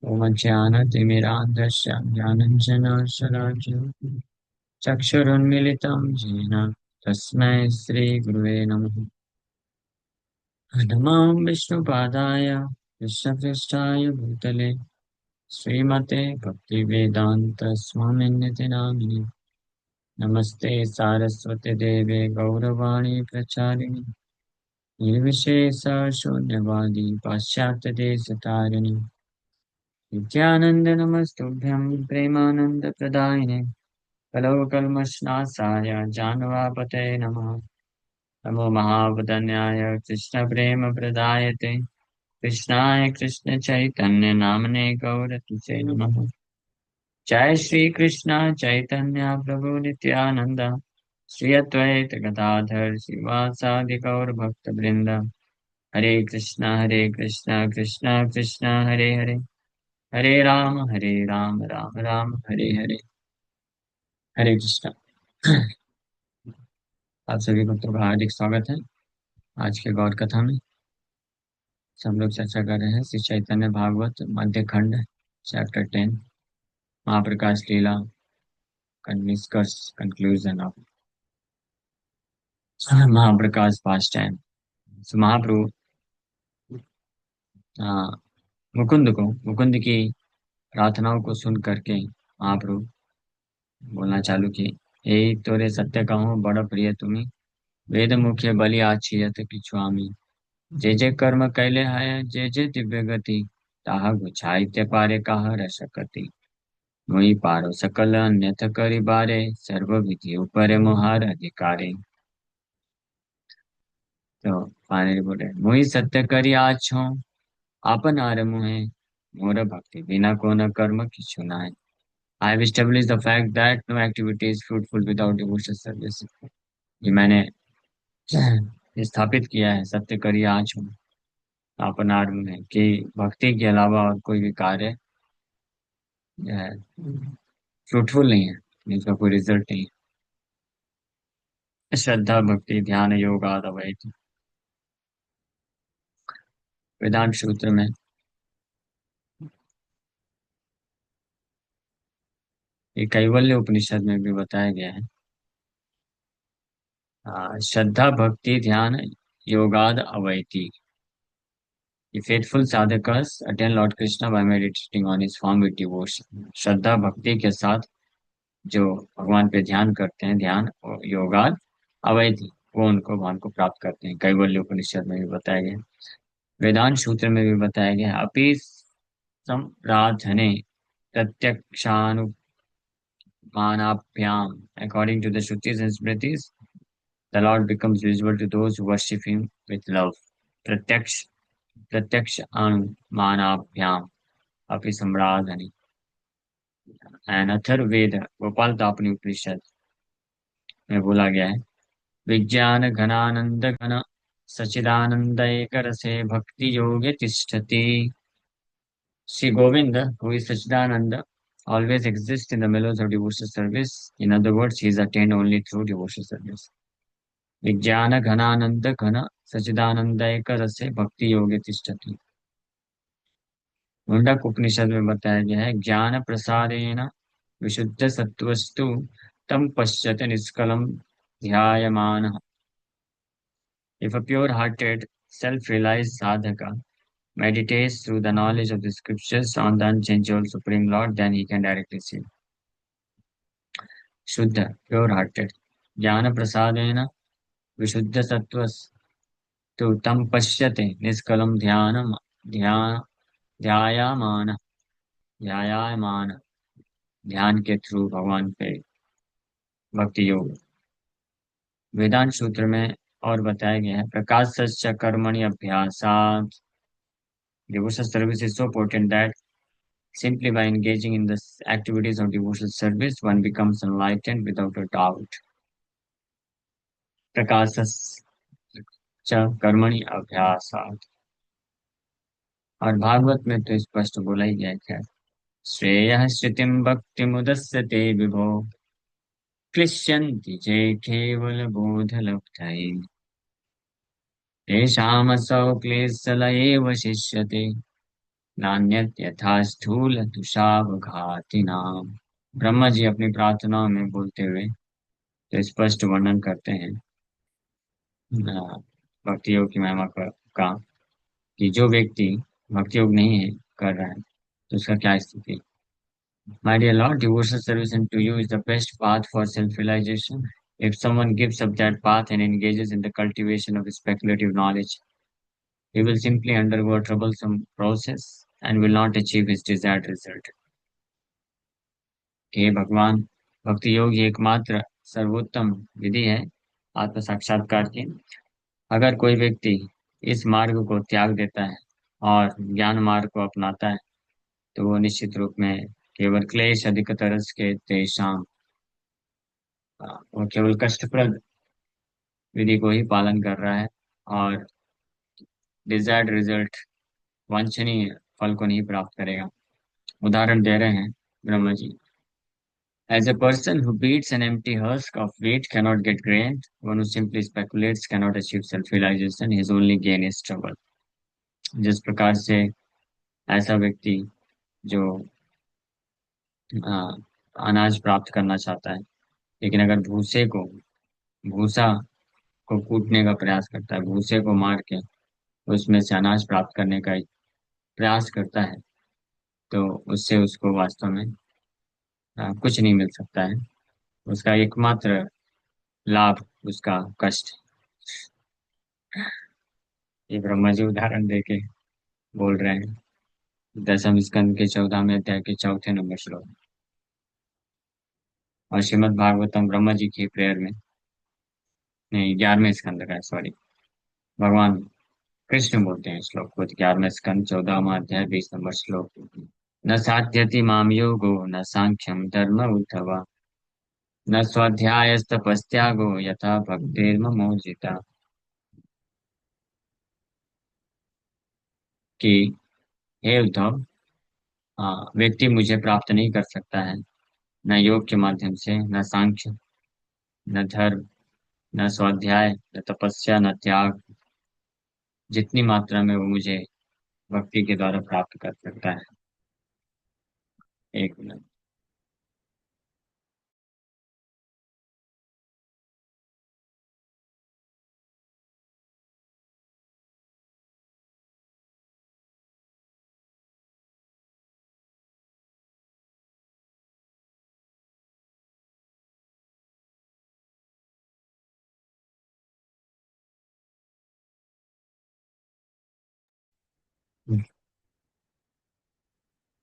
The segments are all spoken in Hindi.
ओमज्ञानतिमिरान्धस्य ज्ञानञ्जनशलाकया चक्षुरुन्मिलितं येन तस्मै श्रीगुरुवे नमः। नमो विष्णुपादाय कृष्णपृष्ठाय भूतले श्रीमते भक्तिवेदान्तस्वामिन्यति नामिने। नमस्ते सारस्वते देवे गौरवाणी प्रचारिणि निर्विशेषशून्यवादी पाश्चात्यदेशतारिणि नित्यानन्द नमस्तुभ्यं प्रेमानन्दप्रदायिने कलौकल्मषनाशाय जानवापतये नमः। नमो महावदन्याय कृष्णप्रेमप्रदायते कृष्णाय कृष्णचैतन्यनाम्ने गौरतिसे नमः। जय श्री कृष्ण चैतन्य प्रभु नित्यानंद श्री अद्वैत गदाधर श्रीवासादि गौर भक्त वृंद। हरे कृष्ण कृष्ण कृष्ण हरे हरे, हरे राम राम राम हरे हरे। हरे कृष्ण। आप सभी भक्तों का हार्दिक स्वागत है आज के गौर कथा में। हम लोग चर्चा कर रहे हैं श्री चैतन्य भागवत मध्य खंड चैप्टर 10 महाप्रकाश लीला का निष्कर्ष कंक्लूजन ऑफ महाप्रकाश पास टाइम। महाप्रभु आ, मुकुंद की प्रार्थनाओं को सुन करके महाप्रभु बोलना चालू किए। हे तोरे सत्य कहूँ बड़ प्रिय तुम्ही, वेद मुख्य बलि आछियत किछुआमी। जे जे कर्म कैले है जे जे दिव्य गति, ताहा गुछाइत्य पारे कहा रसकति। मोहि पारो सकल अन्यथ करि बारे, सर्व विधि ऊपर मोहार अधिकारे। तो पानी बोले मोहि सत्य करि आछो आपन आरमुहे, मोर भक्ति बिना को न कर्म किछु नाहि। I have established the fact that no activity is fruitful without devotional service. ये मैंने स्थापित किया है सत्य करिए आज हूँ आपन आत्म में कि भक्ति के अलावा और कोई भी कार्य फ्रूटफुल नहीं है, इसका कोई रिजल्ट नहीं है। श्रद्धा भक्ति ध्यान योग आदि अवैध वेदांत सूत्र में ये कैवल्य उपनिषद में भी बताया गया है। श्रद्धा भक्ति ध्यान योगाद अवैति। The faithful sadhakas attain Lord Krishna by meditating on his form with devotion. श्रद्धा भक्ति के साथ जो भगवान पे ध्यान करते हैं, ध्यान और योगाद अवैधि, वो उनको भगवान को प्राप्त करते हैं। कैवल्य उपनिषद में भी बताया गया है, वेदांत सूत्र में भी बताया गया है। अपि संप्रार्थने प्रत्यक्षानुमानाभ्याम, according to the Shrutis and Smritis, the Lord becomes visible to those who worship him with love. प्रत्यक्ष प्रत्यक्ष अनुमानाभ्याम अपि सम्राधनि। एंड अथर्ववेद गोपाल तापनी उपनिषद में बोला गया है, विज्ञान घनानंद घन सचिदानंद एक रसे भक्ति योगे तिष्ठति। Sri Govinda, who is Sachidananda, always exists in the mellows of devotional service. In other words, he is attained only through devotional service. विज्ञान घनानंद घन सचिदानंद एक रसे भक्ति योगे तिष्ठति। मुंडक उपनिषद में बताया गया है, ज्ञान प्रसारेण विशुद्ध सत्वस्तु तम पश्यत निष्कलम ध्यायमानः। If a pure-hearted, self-realized sadhaka meditates through the knowledge of the scriptures on the unchangeable Supreme Lord, then he can directly see. Shuddha, pure-hearted, jnana prasadena विशुद्ध सत्व तो तम पश्यते निष्कलम ध्यायामान ध्यायामान। ध्यान के थ्रू भगवान पे भक्ति योग। वेदांत सूत्र में और बताया गया है, प्रकाश सच्च कर्मणि अभ्यासात। Devotional service is so potent that simply by engaging in the activities of devotional service, one becomes enlightened without a doubt. प्रकाश कर्मणि अभ्यासात। और भागवत में तो स्पष्ट बोला ही गया है, श्रेयः श्रुतिं भक्तिमुदस्यते विभो, क्लिश्यन्ति चे केवलबोधलब्धये, तेषामसौ क्लेशल एव शिष्यते। नान्यत् यथा स्थूल तुषावघाति नाम। ब्रह्मा जी अपनी प्रार्थनाओं में बोलते हुए तो स्पष्ट वर्णन करते हैं भक्ति योग की महिमा का कि जो व्यक्ति भक्ति योग नहीं है कर रहा है तो उसका क्या स्थिति है। My dear Lord, devotional service unto you is the best path for self-realization. If someone gives up that path and engages in the cultivation of speculative knowledge, he will simply undergo a troublesome process and will not achieve his desired result. हे भगवान, भक्ति योग ही एकमात्र सर्वोत्तम विधि है आत्म साक्षात्कार की। अगर कोई व्यक्ति इस मार्ग को त्याग देता है और ज्ञान मार्ग को अपनाता है तो वो निश्चित रूप में केवल क्लेश अधिकतरस के तेषाम वो केवल कष्टप्रद विधि को ही पालन कर रहा है और डिजायर्ड रिजल्ट वांछनीय फल को नहीं प्राप्त करेगा। उदाहरण दे रहे हैं Brahma ji. As a person who beats an empty husk of wheat cannot get grain, one who simply speculates cannot achieve self-realization, his only gain is trouble। जिस प्रकार से ऐसा व्यक्ति जो अ, अनाज प्राप्त करना चाहता है लेकिन अगर भूसा को कूटने का प्रयास करता है, भूसे को मार के उसमें से अनाज प्राप्त करने का प्रयास करता है तो उससे उसको वास्तव में कुछ नहीं मिल सकता है। उसका एकमात्र लाभ उसका कष्ट। ये ब्रह्मा जी उदाहरण देके बोल रहे हैं दसम स्कंद के 14वें अध्याय के चौथे नंबर श्लोक। और श्रीमद् भागवतम ब्रह्मा जी की प्रेयर में, नहीं 11वें स्कंद का, सॉरी, भगवान कृष्ण बोलते हैं श्लोक को 11वें स्कंद 14वां अध्याय 20 नंबर श्लोक। न साध्यति माम योगो न सांख्यम धर्म उद्धवा न स्वाध्यायस्तपस्त्यागो यथा भक्तिर्ममोजिता। कि हे उद्धव, व्यक्ति मुझे प्राप्त नहीं कर सकता है न योग के माध्यम से, न सांख्य, न धर्म, न स्वाध्याय, न तपस्या, न त्याग, जितनी मात्रा में वो मुझे भक्ति के द्वारा प्राप्त कर सकता है। एक मिनट।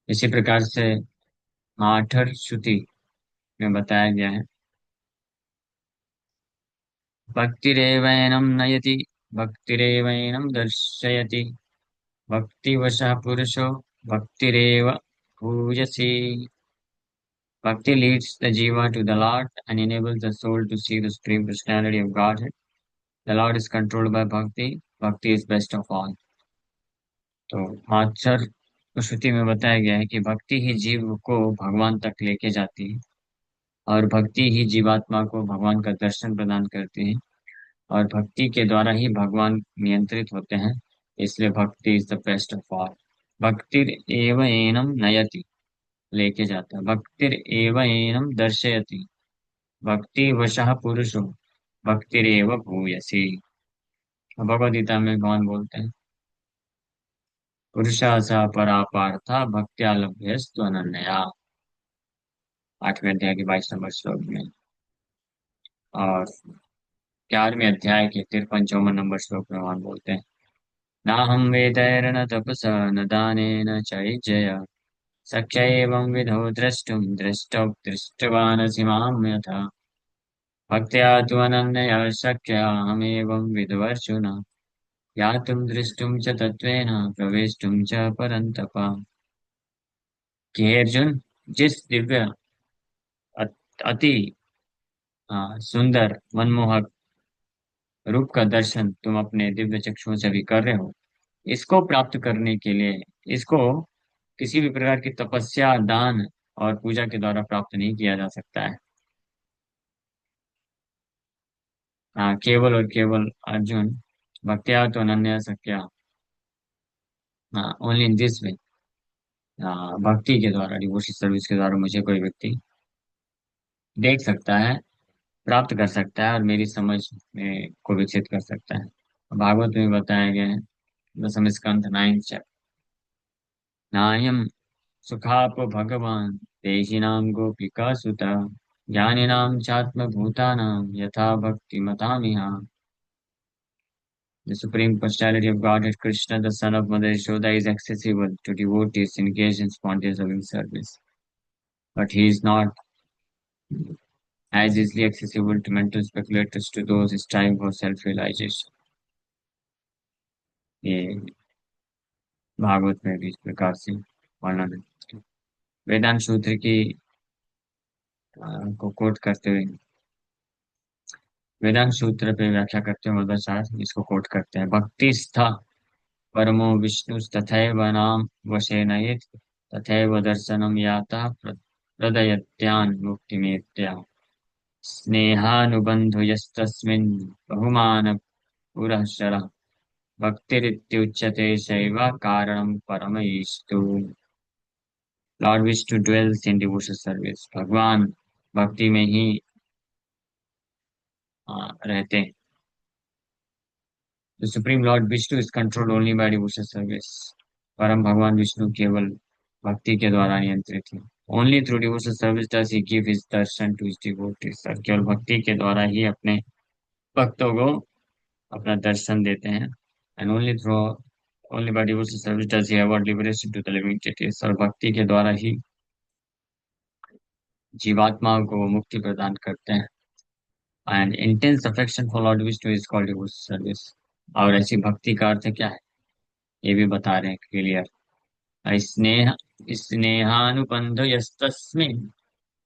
इसी प्रकार से आठर श्रुति में बताया गया है भक्तिरेवैनं नयति भक्तिरेवैनं दर्शयति भक्तिवशः पुरुषो भक्तिरेव भूयसी। Bhakti leads the jiva to the Lord and enables the soul to see the Supreme Personality of Godhead. The Lord is controlled by Bhakti. Bhakti is best of all। तो आचार श्रुति में बताया गया है कि भक्ति ही जीव को भगवान तक लेके जाती है और भक्ति ही जीवात्मा को भगवान का दर्शन प्रदान करती है और भक्ति के द्वारा ही भगवान नियंत्रित होते हैं। इसलिए भक्ति is the best of all. भक्तिर एव एनम नयति, लेके जाता है। भक्तिर एव एनम दर्शयति, भक्ति वशः पुरुषो भक्तिरेव भूयसी। भगवद गीता में भगवान बोलते हैं पुरुषा स परा पार्था भक्त्या लभ्यस्तु अनन्या, 8वें अध्याय के 22 नंबर श्लोक में। और 11वें अध्याय के 53-54 नंबर श्लोक में भगवान बोलते हैं नाहं वेदैर्न तपसा न दानेन चैज्यया शक्य एवं विधो द्रष्टुं दृष्टवानसि मां यथा भक्त्या तु अनन्यया शक्य अहमेवं विधवर्षुण ज्ञातुं दृष्टुं च तत्त्वेन प्रवेष्टुं च परन्तप। कि हे अर्जुन, जिस दिव्य अति सुंदर मनमोहक रूप का दर्शन तुम अपने दिव्य चक्षुओं से भी कर रहे हो, इसको प्राप्त करने के लिए इसको किसी भी प्रकार की तपस्या, दान और पूजा के द्वारा प्राप्त नहीं किया जा सकता है। केवल और केवल अर्जुन भक्त्या तो अनन्या सक्या, ओनली इन दिस वे, भक्ति के द्वारा, डिवोशनल सर्विस के द्वारा मुझे कोई व्यक्ति देख सकता है, प्राप्त कर सकता है और मेरी समझ में को विकसित कर सकता है। भागवत में बताया गया है, दसम स्कंध 9 चैप्टर, नायम सुखाप भगवान देहिनां गोपिका सुता ज्ञानिनां चात्मभूतानां यथा भक्ति मतामिहा। The supreme personality of Godhead Krishna, the son of Mother Yashoda, is accessible to devotees engaged in spontaneous loving service, but he is not as easily accessible to mental speculators, to those striving for self-realization. ये भागवत में भी इस प्रकार से वर्णन है। वेदांत सूत्र की को कोट करते हुए, वेदांत सूत्र पे व्याख्या करते हुए मध्वाचार्य इसको कोट करते हैं, भक्ति स्था परमो विष्णु तथैव नाम वशेनयेत् तथैव दर्शनम याता प्रदयत्यान् मुक्तिमेत्या स्नेहानुबंधो यस्तस्मिन् बहुमान पुरःसरः भक्तिरित्युच्यते शैव कारणं परमैस्तु। Lord Vishnu dwells in devotional service, भगवान भक्ति में ही रहते हैं। The Supreme Lord Vishnu is controlled only by devotional service. परम भगवान विष्णु केवल भक्ति के द्वारा नियंत्रित है। Only through devotional service does he give his darshan to his devotees. और केवल भक्ति के द्वारा ही अपने भक्तों को अपना दर्शन देते हैं। And only by devotional service does he award liberation to the living entities. और भक्ति के द्वारा ही जीवात्माओं को मुक्ति प्रदान करते हैं। And intense affection for Lord Vishnu is called devotional service. और ऐसी भक्ति का अर्थ क्या है, ये भी बता रहे हैं क्लियर। स्नेह स्नेहानुबंध यस्तस्मिन्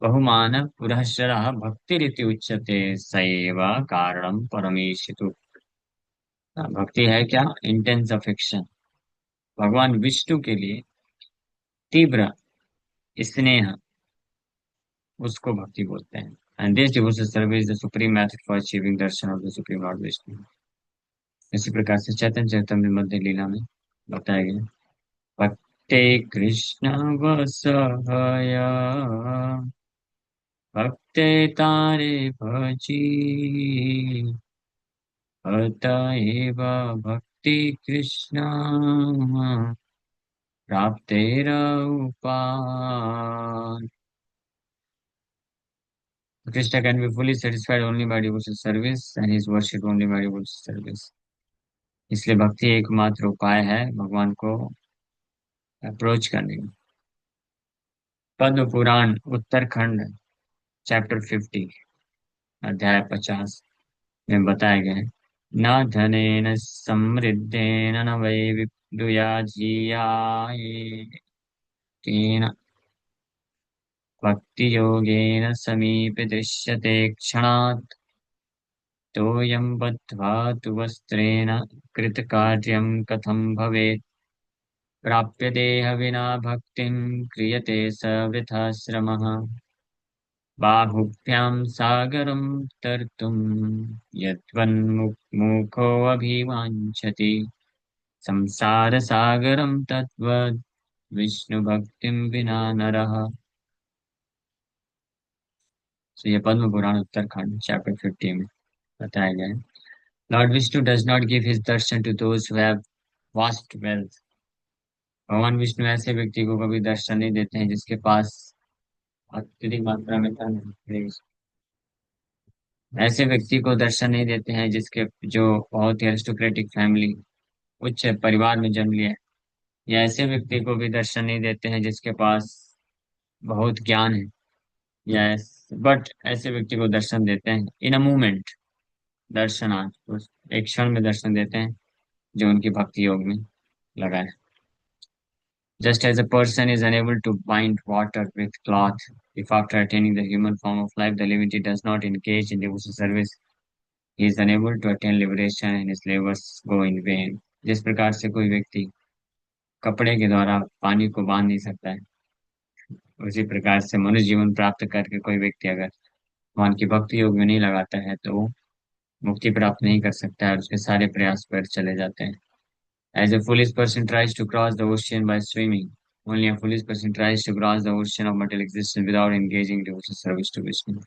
बहुमान पुरःसरः भक्तिरिति उच्यते स एव कारणं परमेशितु। भक्ति है क्या, इंटेंस अफेक्शन, भगवान विष्णु के लिए तीव्र स्नेह, उसको भक्ति बोलते हैं। And this devotional service is the supreme method for achieving Darshan of the supreme Lord Vishnu. इसी प्रकार से चैतन्य चैतन्य मध्य लीला में बताया गया, भक्ते कृष्ण वसहय भक्ते तारे भजी अतएव भक्ति कृष्ण प्राप्तेर उपाय। Krishna can be fully satisfied only by devotional service and his worship only by devotional service. इसलिए भक्ति एकमात्र उपाय है भगवान को अप्रोच करने का। पद्म पुराण उत्तरखंड चैप्टर 50 अध्याय 50 में बताया गया है, न धनेन समृद्धेन न वै विद्युया तेन भक्ति योगेन समीपे दृश्यते क्षणात् तोयं बद्ध्वा तु वस्त्रेण कृतकार्यं कथं भवेत् प्राप्य देह विना भक्तिं क्रियते स वृथा श्रमः बाहुभ्यां सागरं तर्तुं यद्वन्मुखोऽभिवाञ्छति संसारसागरं तद्वद् विष्णुभक्तिं विना नरः। तो ये पद्म पुराण उत्तरखंड चैप्टर 50 में बताया गया है, Lord Vishnu does not give his darshan to those who have vast wealth. भगवान विष्णु ऐसे व्यक्ति को कभी दर्शन नहीं देते हैं जिसके पास अत्यधिक मात्रा में धन है। ऐसे व्यक्ति को दर्शन नहीं देते हैं जिसके जो बहुत ही अरिस्टोक्रेटिक फैमिली, उच्च परिवार में जन्म लिया है। या ऐसे व्यक्ति को भी दर्शन नहीं देते हैं जिसके पास बहुत ज्ञान है। या बट ऐसे व्यक्ति को दर्शन देते हैं इन अ मोमेंट, दर्शनार्थ, उस एक क्षण में दर्शन देते हैं जो उनकी भक्ति योग में लगा है। Just as a person is unable to bind water with cloth if after attaining the human form of life the devotee does not engage in devotional service, he is unable to attain liberation and his labors go in vain. जिस प्रकार से कोई व्यक्ति कपड़े के द्वारा पानी को बांध नहीं सकता है, उसी प्रकार से मनुष्य जीवन प्राप्त करके कोई व्यक्ति अगर भगवान की भक्ति योग में नहीं लगाता है तो वो मुक्ति प्राप्त नहीं कर सकता है और उसके सारे प्रयास व्यर्थ चले जाते हैं। As a foolish person tries to cross the ocean by swimming, Only a foolish person tries to cross the ocean of material existence without engaging devotional service to Vishnu.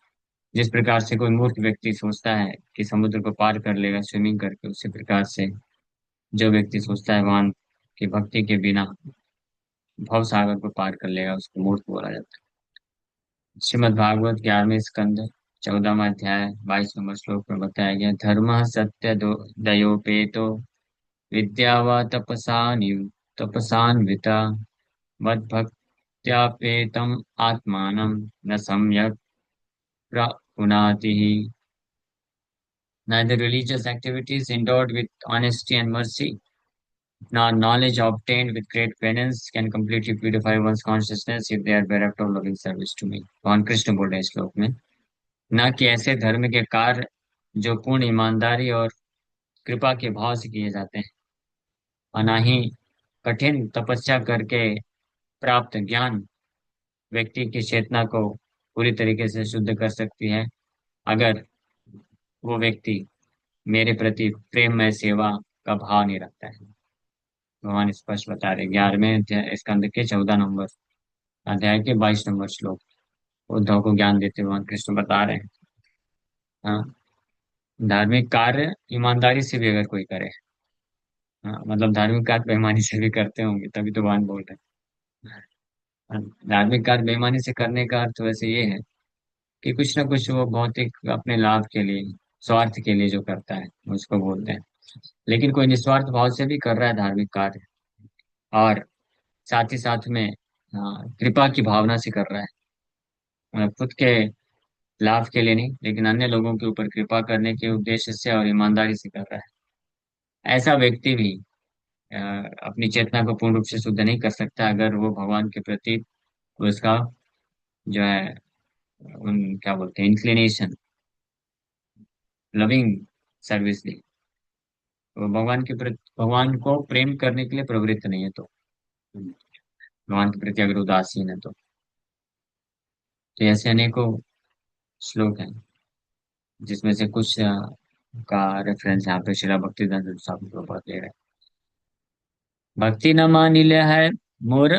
जिस प्रकार से कोई मूर्ख व्यक्ति सोचता है कि समुद्र को पार कर लेगा स्विमिंग करके, उसी प्रकार से जो व्यक्ति सोचता है भगवान की भक्ति के बिना भव सागर को पार कर लेगा, उसको मूर्ख बोला जाता है। श्रीमद् भागवत 11वें स्कंद 14वां अध्याय 22 नंबर श्लोक में बताया गया, धर्म सत्य दयोपेतो विद्या व तपसान्विता मद्भक्त्यापेतम आत्मानं न सम्यक् प्रपुनाति। Neither religious activities endowed with honesty and mercy, nor knowledge obtained with great penance can completely purify one's consciousness if they are bereft of loving service to me। भगवान कृष्ण बोल रहे हैं श्लोक में, न कि ऐसे धर्म के कार्य जो पूर्ण ईमानदारी और कृपा के भाव से किए जाते हैं, और न ही कठिन तपस्या करके प्राप्त ज्ञान व्यक्ति की चेतना को पूरी तरीके से शुद्ध कर सकती है, अगर वो व्यक्ति मेरे प्रति प्रेम में सेवा का भाव नहीं रखता है। भगवान स्पष्ट बता रहे 11वें अध्याय स्कंद के 14 नंबर अध्याय के 22 नंबर श्लोक, उद्धव को ज्ञान देते हुए भगवान कृष्ण बता रहे हैं। हाँ, धार्मिक कार्य ईमानदारी से भी अगर कोई करे, हाँ मतलब धार्मिक कार्य बेईमानी से भी करते होंगे तभी तो भगवान बोल रहे हैं। हाँ, धार्मिक कार्य बेईमानी से करने का अर्थ वैसे ये है कि कुछ ना कुछ वो भौतिक अपने लाभ के लिए, स्वार्थ के लिए जो करता है उसको बोलते हैं। लेकिन कोई निस्वार्थ भाव से भी कर रहा है धार्मिक कार्य, और साथ ही साथ में कृपा की भावना से कर रहा है, खुद के लाभ के लिए नहीं लेकिन अन्य लोगों के ऊपर कृपा करने के उद्देश्य से और ईमानदारी से कर रहा है, ऐसा व्यक्ति भी अ, अपनी चेतना को पूर्ण रूप से शुद्ध नहीं कर सकता अगर वो भगवान के प्रति उसका जो है उन क्या बोलते हैं इंक्लिनेशन, लविंग सर्विस दी, वो भगवान के प्रति भगवान को प्रेम करने के लिए प्रवृत्त नहीं है तो, भगवान के प्रति अगर उदासीन है तो ऐसे अनेकों श्लोक हैं जिसमें से कुछ का रेफरेंस यहाँ पे श्रीला भक्तिवेदांत स्वामी प्रभुपाद दे रहे हैं। भक्ति न मानिले है मोर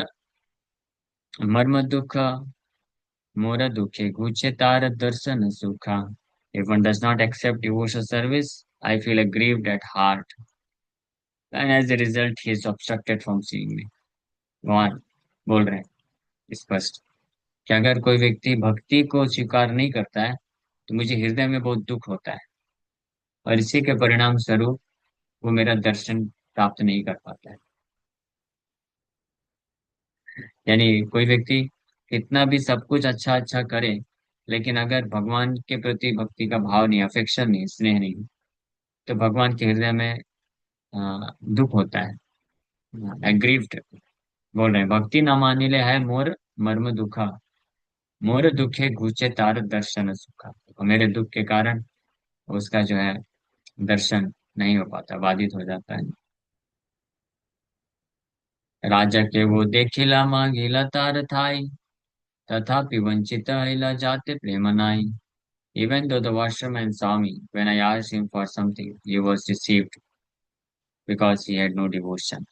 मर्म दुख, मोर दुखे घुचे तार दर्शन सुखा। If one does not accept devotional service, I feel aggrieved at heart, and as a result, he is obstructed from seeing me। भगवान बोल रहे हैं स्पष्ट कि अगर कोई व्यक्ति भक्ति को स्वीकार नहीं करता है तो मुझे हृदय में बहुत दुख होता है, और इसी के परिणाम स्वरूप वो मेरा दर्शन प्राप्त नहीं कर पाता है। यानी कोई व्यक्ति कितना भी सब कुछ अच्छा अच्छा करे, लेकिन अगर भगवान के प्रति भक्ति का भाव नहीं, अफेक्शन नहीं, स्नेह नहीं, तो भगवान के हृदय में दुख होता है, एग्रीव्ड। बोल रहे हैं भक्ति न मानिले है मोर मर्म दुखा, मोर दुखे घुचे तार दर्शन सुखा। और मेरे दुख के कारण उसका जो है दर्शन नहीं हो पाता, बाधित हो जाता है। राजा के वो देखिला मांगिला तार थाई, तथापि वंचित इला जाते प्रेम नाई। Even though the washerman saw me when I asked him for something, he was deceived because he had no devotion।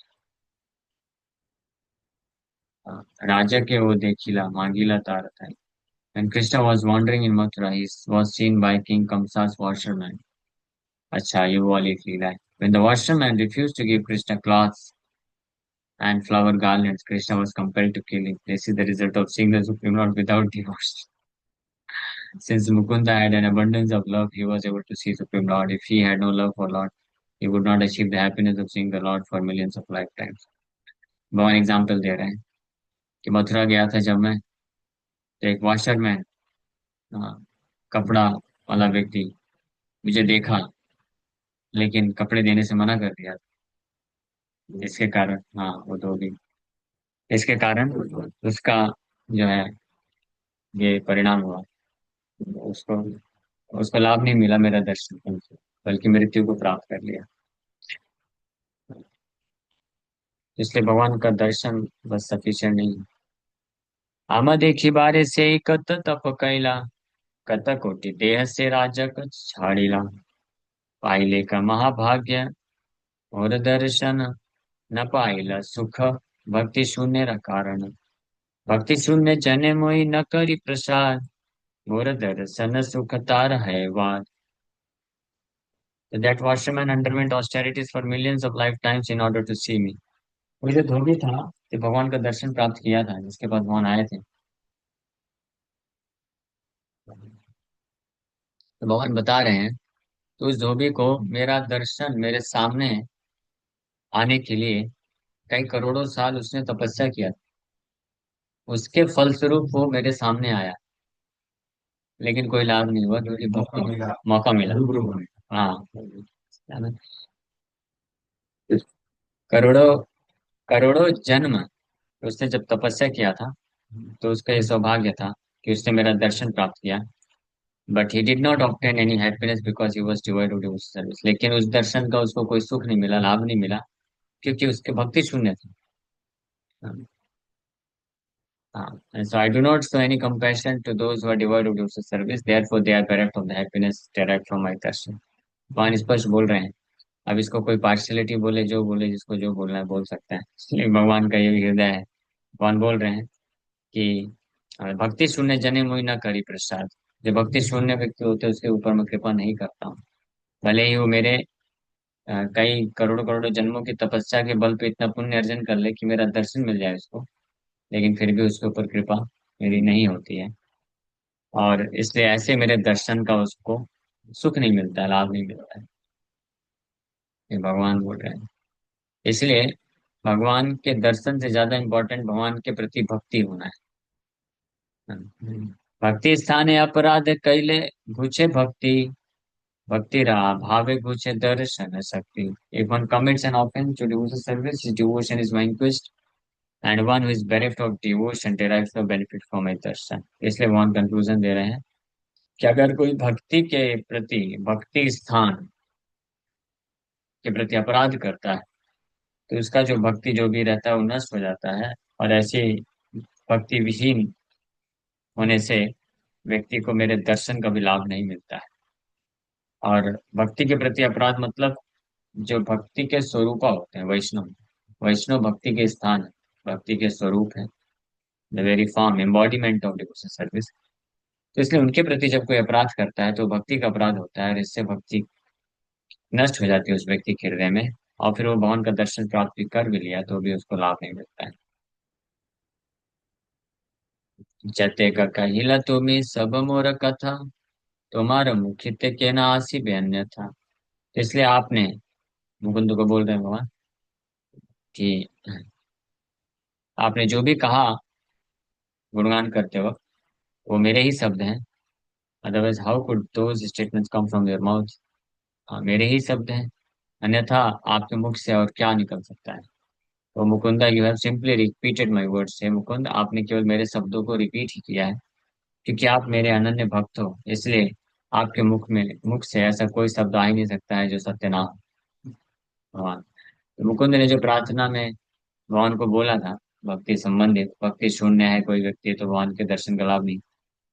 राजा के वो देखिला मांगिला तार Thai. When Krishna was wandering in Mathura, he was seen by King Kamsa's washerman। अच्छा, ये वो वाली एक लीला है। When the washerman refused to give Krishna cloths and flower garlands, Krishna was compelled to kill him। This is the result of seeing the Supreme Lord without devotion। Since Mukunda had an abundance of love, he was able to see Supreme Lord। If he had no love for Lord, he would not achieve the happiness of seeing the Lord for millions of lifetimes। भगवान एग्जाम्पल दे रहे हैं कि मथुरा गया था जब मैं, तो एक वॉशरमैन, कपड़ा वाला व्यक्ति मुझे देखा, लेकिन कपड़े देने से मना कर दिया। इसके कारण वो धोबी, इसके कारण उसका जो है ये परिणाम हुआ, उसको उसको लाभ नहीं मिला मेरा दर्शन से, बल्कि मृत्यु को प्राप्त कर लिया। इसलिए भगवान का दर्शन बस सफिशिएंट नहीं है। आमा देखी बारे से कत तप कैला, कत कोटि देह से राजक छाड़िला। पाइले का महाभाग्य और दर्शन, न पाइला सुख भक्ति शून्य रा कारण। भक्ति शून्य जने मोहि न करी प्रसाद, मोर दर्शन सुख तार है वाद। That washerman underwent austerities for millions of lifetimes in order to see me. वो जो धोबी था, तो भगवान का दर्शन प्राप्त किया था, जिसके पास भगवान आए थे। तो भगवान बता रहे हैं, तो उस धोबी को मेरा दर्शन मेरे सामने आने के लिए कई करोड़ों साल उसने तपस्या किया। उसके फलस्वरूप वो मेरे सामने आया, लेकिन कोई लाभ नहीं हुआ क्योंकि भक्ति मौका मिला। हाँ, करोड़ों करोड़ों जन्म उसने जब तपस्या किया था, तो उसका ये सौभाग्य था कि उसने मेरा दर्शन प्राप्त किया। But he did not obtain any happiness because he was devoted to service. लेकिन उस दर्शन का उसको कोई सुख नहीं मिला, लाभ नहीं मिला, क्योंकि उसके भक्ति शून्य थे। So I do not show any compassion to those who are devoted to service. Therefore, they are bereft of the happiness derived from my darshan. भगवान स्पष्ट बोल रहे हैं। अब इसको कोई पार्शियलिटी बोले, जो बोले, जिसको जो बोलना है बोल सकता है, इसलिए भगवान का ये हृदय है। भगवान बोल रहे हैं कि भक्ति शून्य जने मुहि न करी प्रसाद। जो भक्ति शून्य व्यक्ति होते हैं, उसके ऊपर मैं कृपा नहीं करता हूँ। भले ही वो मेरे कई करोड़ों करोड़ों जन्मों की तपस्या के बल पे इतना पुण्य अर्जन कर ले कि मेरा दर्शन मिल जाए उसको, लेकिन फिर भी उसके ऊपर कृपा मेरी नहीं होती है। और इसलिए ऐसे मेरे दर्शन का उसको सुख नहीं मिलता है, लाभ नहीं मिलता है। ये भगवान बोल रहे हैं। इसलिए भगवान के दर्शन से ज्यादा इम्पोर्टेंट भगवान के प्रति भक्ति होना है। भक्ति स्थाने अपराध कैले घुचे भक्ति, भक्ति रहा भावे घुचे दर्शन शक्ति। If one commits an offense to devotional service, his devotion is vanquished, and one who is bereft of devotion derives no benefit from a darshan। इसलिए भगवान कंक्लूजन दे रहे हैं कि अगर कोई भक्ति के प्रति, भक्ति स्थान के प्रति अपराध करता है, तो उसका जो भक्ति जो भी रहता है वो नष्ट हो जाता है। और ऐसे भक्ति विहीन होने से व्यक्ति को मेरे दर्शन का भी लाभ नहीं मिलता है। और भक्ति के प्रति अपराध मतलब जो भक्ति के स्वरूपा होते हैं, वैष्णव, वैष्णव भक्ति के स्थान है, भक्ति के स्वरूप है, the very form embodiment of devotion service. तो इसलिए उनके प्रति जब कोई अपराध करता है तो भक्ति का अपराध होता है, और इससे भक्ति नष्ट हो जाती है उस व्यक्ति के हृदय में। और फिर वो भगवान का दर्शन प्राप्त भी कर भी लिया तो भी उसको लाभ नहीं मिलता है। जते का कहिला तुम्हें सब मोर कथा, तुम्हारा मुखित के ना आसी अन्य था। तो इसलिए आपने, मुकुंद को बोल रहे हैं भगवान, कि आपने जो भी कहा गुणगान करते वक्त, वो मेरे ही शब्द हैं। Otherwise how could those statements come from your mouth. मेरे ही शब्द हैं, अन्यथा आपके मुख से और क्या निकल सकता है। तो Mukunda, you have simply repeated my words. हे मुकुंद, आपने केवल मेरे शब्दों को रिपीट ही किया है, क्योंकि आप मेरे अनन्य भक्त हो। इसलिए आपके मुख से ऐसा कोई शब्द आ ही नहीं सकता है जो सत्य ना हो। भगवान, तो मुकुंद ने जो प्रार्थना में भगवान को बोला था, भक्ति संबंधित, भक्ति शून्य है कोई व्यक्ति तो भगवान के दर्शन का लाभ नहीं,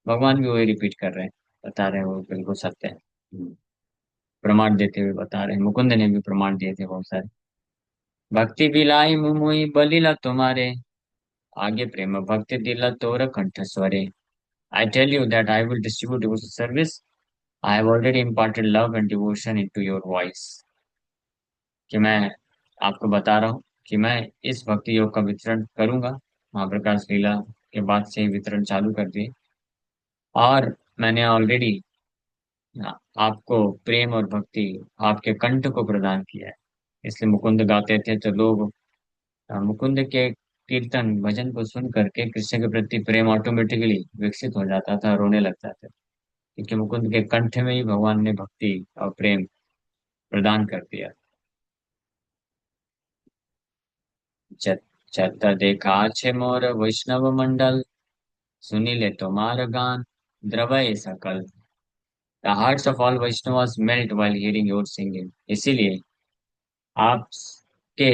भगवान भी वही रिपीट कर रहे हैं, बता रहे हैं, वो बिल्कुल सत्य है। प्रमाण देते हुए बता रहे हैं, मुकुंद ने भी प्रमाण दिए थे बहुत सारे। भक्ति बिलाई मुमुई बलिला तुम्हारे, आगे प्रेम भक्ति दिला तोर कंठ स्वरे। I tell you that I will distribute devotion service. I have already imparted love and devotion into your voice. कि मैं आपको बता रहा हूँ कि मैं इस भक्ति योग का वितरण करूंगा। महाप्रकाश लीला के बाद से ही वितरण चालू कर दिए, और मैंने ऑलरेडी आपको प्रेम और भक्ति आपके कंठ को प्रदान किया है। इसलिए मुकुंद गाते थे तो लोग मुकुंद के कीर्तन भजन को सुन करके कृष्ण के प्रति प्रेम ऑटोमेटिकली विकसित हो जाता था, रोने लग जाते थे, क्योंकि मुकुंद के कंठ में ही भगवान ने भक्ति और प्रेम प्रदान कर दिया। जत जत देखा छे मोर वैष्णव मंडल, सुनीले तुम्हार गान द्रवय सकल। The hearts of all Vaishnavas melt while hearing your singing। इसीलिए आपके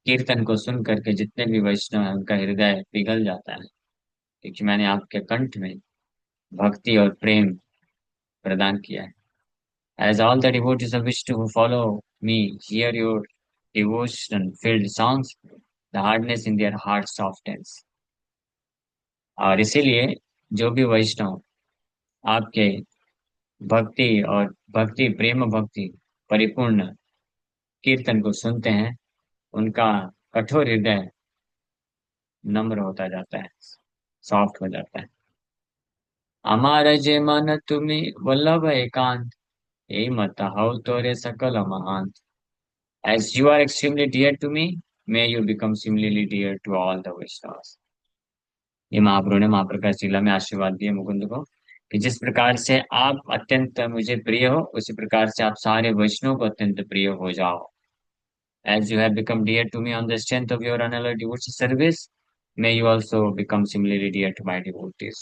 कीर्तन को सुन करके जितने भी वैष्णव हैं उनका हृदय पिघल जाता है, क्योंकि मैंने आपके कंठ में भक्ति और प्रेम प्रदान किया है। As all the devotees of Vishnu who follow me hear your devotion filled songs, the hardness in their heart softens. और इसीलिए जो भी वैष्णव आपके भक्ति और भक्ति प्रेम भक्ति परिपूर्ण कीर्तन को सुनते हैं, उनका कठोर हृदय नम्र होता जाता है, सॉफ्ट हो जाता है। हमारा जे मन तुम्ही वल्लभ एकांत, ए मत हो तोरे सकल महांत। As you are extremely dear to me, may you become similarly dear to all the Vaishnavas। ये महाप्रभु ने महाप्रकाश जिला में आशीर्वाद दिए मुकुंद को कि जिस प्रकार से आप अत्यंत मुझे प्रिय हो, उसी प्रकार से आप सारे वैष्णव को अत्यंत प्रिय हो जाओ। As you have become dear to me on the strength of your unalloyed devotion service, may you also become similarly dear to my devotees।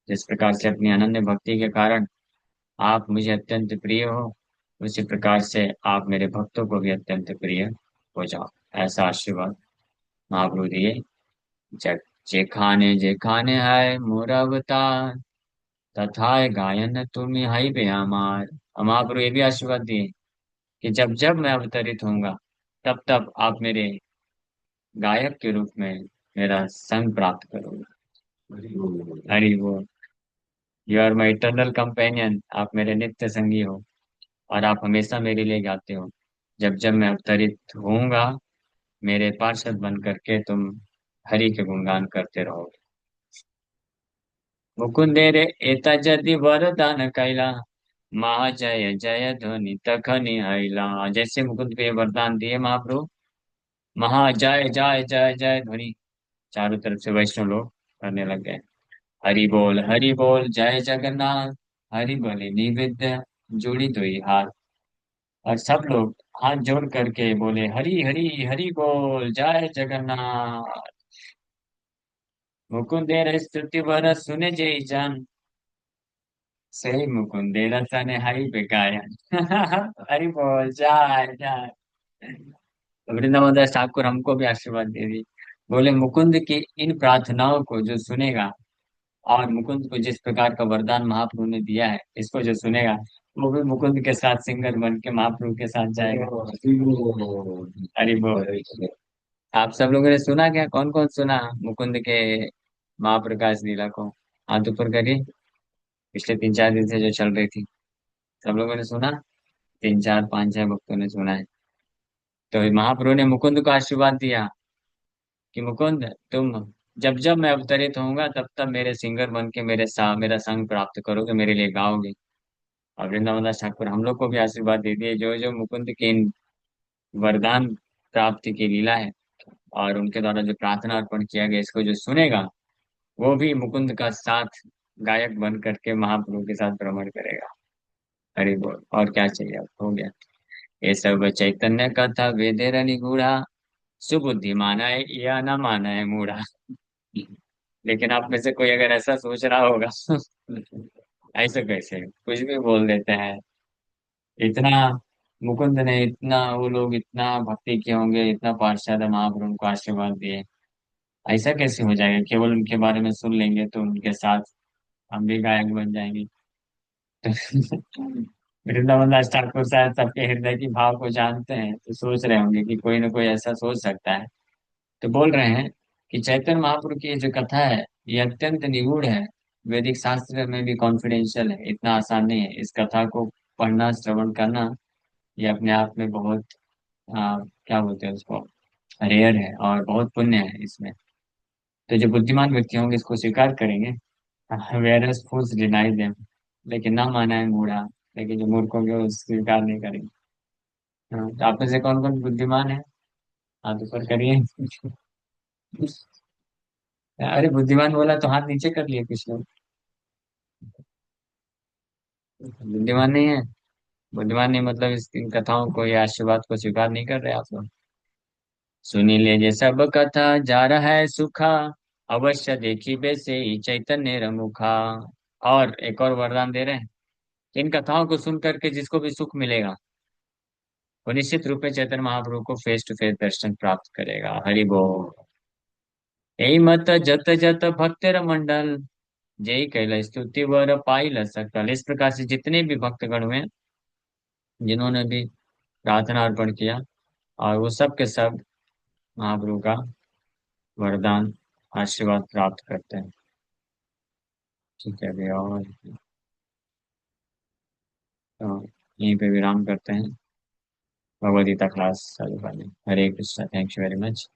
जिस प्रकार से अपनी अनन्य भक्ति के कारण आप मुझे अत्यंत प्रिय हो, उसी प्रकार से आप मेरे भक्तों को भी अत्यंत प्रिय हो जाओ। ऐसा आशीर्वाद महाप्रभु दिए। जग जेखाने है मोर अवतार, तथा गायन तुम्हें हाई पे हमार। और महाप्रभु ये भी आशीर्वाद दिए कि जब जब मैं अवतरित होऊंगा, तब तब आप मेरे गायक के रूप में मेरा संग प्राप्त करोगे। हरि बोल। You are my eternal companion, आप मेरे नित्य संगी हो और आप हमेशा मेरे लिए गाते हो। जब जब मैं अवतरित होऊंगा, मेरे पार्षद बन करके तुम हरि के गुणगान करते रहोगे। मुकुंदे रे एता जदि वरदान कैला, महा जय जय ध्वनि तखनि हैला। जैसे मुकुंद को ये वरदान दिए महाप्रभु, महा जय जय जय जय ध्वनि चारों तरफ से वैष्णव लोग करने लग गए। हरि बोल जय जगन्नाथ, हरि बोले निवेद्य जोड़ी दो हाथ। और सब लोग हाथ जोड़ करके बोले हरि हरि हरि बोल जय जगन्नाथ। मुकुंदेर स्तुति वर सुने जय जान, सही मुकुंदेर सने हरि पे गायन। हरि बोल जय जय। वृंदावन दास ठाकुर हमको भी आशीर्वाद दे दी। बोले मुकुंद की इन प्रार्थनाओं को जो सुनेगा, और मुकुंद को जिस प्रकार का वरदान महाप्रभु ने दिया है, इसको जो सुनेगा, वो भी मुकुंद के साथ सिंगर बन के महाप्रभु के साथ जाएगा। हरि बोल। आप सब लोगों ने सुना क्या? कौन कौन सुना मुकुंद के महाप्रकाश लीला को? हाथ ऊपर करिए। पिछले 3-4 दिन से जो चल रही थी, सब लोगों ने सुना? 3 4 5 6 भक्तों ने सुना है। तो महाप्रभु ने मुकुंद को आशीर्वाद दिया कि मुकुंद, तुम जब जब मैं अवतरित होऊंगा, तब तब मेरे सिंगर बन के मेरा संग प्राप्त करोगे, मेरे लिए गाओगे। और वृंदावन दास ठाकुर हम लोग को भी आशीर्वाद दे दिए, जो जो मुकुंद के इन वरदान प्राप्ति की लीला है और उनके द्वारा जो प्रार्थना अर्पण किया गया, इसको जो सुनेगा, वो भी मुकुंद का साथ गायक बन करके महाप्रभु के साथ भ्रमण करेगा। हरि बोल। और क्या चाहिए? अब हो गया। ये सब चैतन्य कथा वेदेर निगूढ़ा, सुबुद्धि माना है या न माना है मूढ़ा। लेकिन आप में से कोई अगर ऐसा सोच रहा होगा, ऐसे कैसे कुछ भी बोल देते हैं, इतना मुकुंद ने इतना, वो लोग इतना भक्ति किए होंगे, इतना पार्षद महाप्रभु को आशीर्वाद दिए, ऐसा कैसे हो जाएगा? केवल उनके बारे में सुन लेंगे तो उनके साथ हम भी गायक बन जाएंगे। वृंदावन दास ठाकुर शायद सबके हृदय की भाव को जानते हैं, तो सोच रहे होंगे कि कोई ना कोई ऐसा सोच सकता है। तो बोल रहे हैं कि चैतन्य महाप्रभु की ये जो कथा है, ये अत्यंत निगूढ़ है। वैदिक शास्त्र में भी कॉन्फिडेंशियल है, इतना आसान नहीं है इस कथा को पढ़ना श्रवण करना। ये अपने आप में बहुत क्या बोलते हैं उसको, रेयर है और बहुत पुण्य है इसमें। तो जो बुद्धिमान व्यक्ति होंगे इसको स्वीकार करेंगे, वेयरएस फूल्स डिनाई देम। लेकिन ना माना है मूढ़ा, लेकिन जो मूर्ख होंगे वो स्वीकार नहीं करेंगे। हाँ, तो आप में से कौन कौन बुद्धिमान है? हाथ ऊपर करिए। अरे बुद्धिमान बोला तो हाथ नीचे कर लिए कुछ लोग। बुद्धिमान नहीं है। बुद्धिमान नहीं मतलब इन कथाओं को या आशीर्वाद को स्वीकार नहीं कर रहे आप लोग। सुनी लीजिए सब कथा जा रहा है सुखा, अवश्य देखी बेसे ही चैतन्य रमुखा। और एक और वरदान दे रहे हैं, इन कथाओं को सुन करके जिसको भी सुख मिलेगा, वो निश्चित रूप में चैतन्य महाप्रभु को फेस टू फेस दर्शन प्राप्त करेगा। हरि बोल। यही मत जत जत भक्तर मंडल, जय कैल स्तुति वर पाइल सकल। इस प्रकार से जितने भी भक्तगण हुए, जिन्होंने भी प्रार्थना अर्पण किया, और वो सब के सब महाप्रभु का वरदान आशीर्वाद प्राप्त करते हैं। ठीक है भैया, और तो यहीं पे विराम करते हैं। भगवद गीता क्लास चालू करने। Hare Krishna, thank you very much.